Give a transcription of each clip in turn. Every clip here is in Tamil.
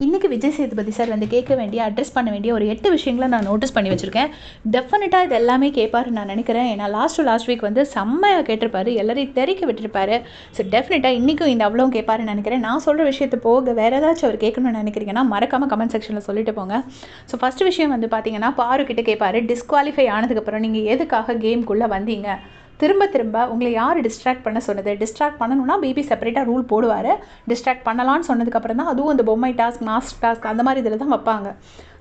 இன்றைக்கி விஜய் சேதுபதி சார் வந்து கேட்க வேண்டிய அட்ரஸ் பண்ண வேண்டிய ஒரு 8 விஷயங்களை நான் நோட்டீஸ் பண்ணி வச்சுருக்கேன். டெஃபினட்டாக இது எல்லாமே கேட்பாருன்னு நான் நினைக்கிறேன். ஏன்னா லாஸ்ட் வீக் வந்து செம்மையாக கேட்டிருப்பாரு, எல்லாரையும் தெறிக்க விட்டுருப்பாரு. ஸோ டெஃபினட்டாக இன்றைக்கும் இந்த அவ்வளோ கேட்பாருன்னு நினைக்கிறேன். நான் சொல்கிற விஷயத்தை போக வேறு ஏதாச்சும் அவர் கேட்கணும்னு நினைக்கிறீங்கன்னா மறக்காமல் கமெண்ட் செக்ஷனில் சொல்லிட்டு போங்க. ஸோ ஃபஸ்ட்டு விஷயம் வந்து பார்த்தீங்கன்னா, பாருக்கிட்ட கேட்பாரு, டிஸ்குவாலிஃபை ஆனதுக்கப்புறம் நீங்கள் எதுக்காக கேம்குள்ளே வந்தீங்க, திரும்ப உங்களை யார் டிஸ்ட்ராக்ட் பண்ண சொன்னது, டிஸ்ட்ராக்ட் பண்ணணும்னா பிபி செப்பரேட்டாக ரூல் போடுவார். டிஸ்ட்ராக்ட் பண்ணலான்னு சொன்னதுக்கப்புறம் தான் அதுவும் அந்த பொம்மை டாஸ்க், மாஸ்க் டாஸ்க் அந்த மாதிரி இதில் தான் வைப்பாங்க.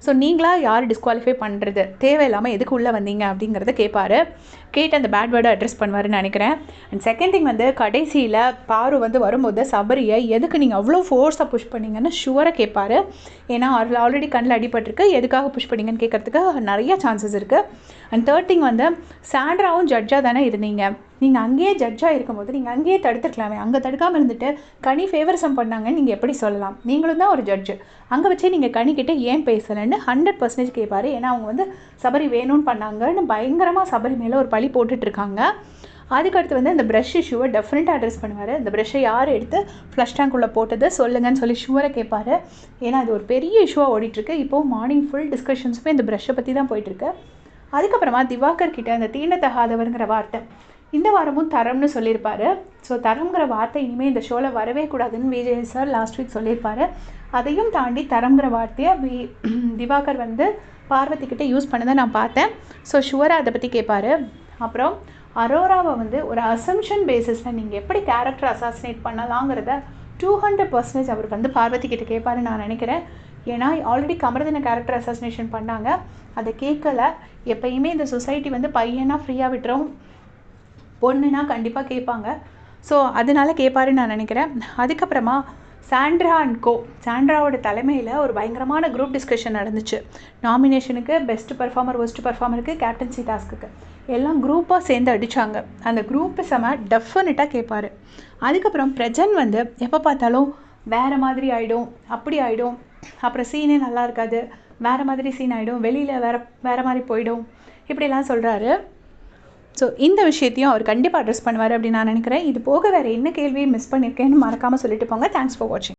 ஸோ நீங்களாக யார் டிஸ்குவாலிஃபை பண்ணுறது, தேவையில்லாமல் எதுக்கு உள்ளே வந்தீங்க அப்படிங்கிறத கேட்பார். கேட்டு அந்த பேட் வேர்டை அட்ரஸ் பண்ணுவாருன்னு நினைக்கிறேன். அண்ட் செகண்ட் திங் வந்து கடைசியில் பாரு வந்து வரும்போது சபரியை எதுக்கு நீங்கள் அவ்வளோ ஃபோர்ஸாக புஷ் பண்ணீங்கன்னு ஷுவராக கேட்பார். ஏன்னா அதில் ஆல்ரெடி கண்ணில் அடிபட்டிருக்கு, எதுக்காக புஷ் பண்ணீங்கன்னு கேட்குறதுக்கு நிறைய சான்சஸ் இருக்குது. அண்ட் தேர்ட் திங் வந்து சாண்ட்ராவும் ஜட்ஜாக தானே இருந்தீங்க, நீங்கள் அங்கேயே ஜட்ஜாக இருக்கும்போது நீங்கள் அங்கேயே தடுத்துருக்கலாமே, அங்கே தடுக்காமல் இருந்துட்டு கனி ஃபேவரிசம் பண்ணாங்கன்னு நீங்கள் எப்படி சொல்லலாம், நீங்களும் தான் ஒரு ஜட்ஜு, அங்கே வச்சே நீங்கள் கனிக்கிட்ட ஏன் பேசலைன்னு 100% கேட்பார். ஏன்னா அவங்க வந்து சபரி வேணும்னு பண்ணாங்கன்னு பயங்கரமாக சபரி மேலே ஒரு பழி போட்டுட்ருக்காங்க. அதுக்கடுத்து வந்து அந்த ப்ரஷ் இஷ்யூவை டெஃபினட்டாக அட்ரஸ் பண்ணுவார். இந்த ப்ரஷ்ஷை யார் எடுத்து ஃப்ளஷ் டேங்க்குள்ளே போட்டது சொல்லுங்கன்னு சொல்லி ஷுவராக கேட்பார். ஏன்னா அது ஒரு பெரிய இஷ்யூவாக ஓடிட்டுருக்கு. இப்போது மார்னிங் ஃபுல் டிஸ்கஷன்ஸுமே இந்த ப்ரஷ்ஷை பற்றி தான் போயிட்டுருக்கு. அதுக்கப்புறமா திவாகர் கிட்ட அந்த தீண்டத்தகாதவருங்கிற வார்த்தை இந்த வாரமும் தரம்னு சொல்லியிருப்பார். ஸோ தரம்ங்கிற வார்த்தை இனிமேல் இந்த ஷோவில் வரவே கூடாதுன்னு விஜய் சார் லாஸ்ட் வீக் சொல்லியிருப்பார். அதையும் தாண்டி தரம்ங்கிற வார்த்தையை திவாகர் வந்து பார்வதி கிட்டே யூஸ் பண்ணதை நான் பார்த்தேன். ஸோ ஷுவராக அதை பற்றி கேட்பார். அப்புறம் அரோராவை வந்து ஒரு அசம்ஷன் பேசிஸில் நீங்கள் எப்படி கேரக்டர் அசாசினேட் பண்ணலாங்கிறத 200% அவர் வந்து பார்வதி கிட்ட கேட்பாருன்னு நான் நினைக்கிறேன். ஏன்னா ஆல்ரெடி கமர்தின கேரக்டர் அசாசினேஷன் பண்ணாங்க, அதை கேட்கல. எப்பயுமே இந்த சொசைட்டி வந்து பையனாக ஃப்ரீயாக விட்டுரும், பொண்ணுன்னா கண்டிப்பாக கேட்பாங்க. ஸோ அதனால கேட்பாருன்னு நான் நினைக்கிறேன். அதுக்கப்புறமா சாண்ட்ரா அண்ட் கோ, சாண்ட்ராவோட தலைமையில் ஒரு பயங்கரமான குரூப் டிஸ்கஷன் நடந்துச்சு. நாமினேஷனுக்கு, பெஸ்ட் பர்ஃபார்மர், ஒஸ்ட் பர்ஃபார்மருக்கு, கேப்டன்சி டாஸ்க்குக்கு எல்லாம் குரூப்பாக சேர்ந்து அடித்தாங்க. அந்த குரூப்பு டெஃபினட்டாக கேட்பார். அதுக்கப்புறம் பிரஜன் வந்து எப்போ பார்த்தாலும் வேறு மாதிரி ஆகிடும், அப்படி ஆகிடும், அப்புறம் சீனே நல்லா இருக்காது, வேறு மாதிரி சீன் ஆகிடும், வெளியில் வேறு மாதிரி போயிடும், இப்படிலாம் சொல்கிறாரு. ஸோ இந்த விஷயத்தையும் அவர் கண்டிப்பாக அட்ரஸ் பண்ணுவார் அப்படின்னு நான் நினைக்கிறேன். இது போக வேறு என்ன கேள்வியை மிஸ் பண்ணியிருக்கேன்னு மறக்காமல் சொல்லிட்டு போங்க. தேங்க்ஸ் ஃபார் வாட்சிங்.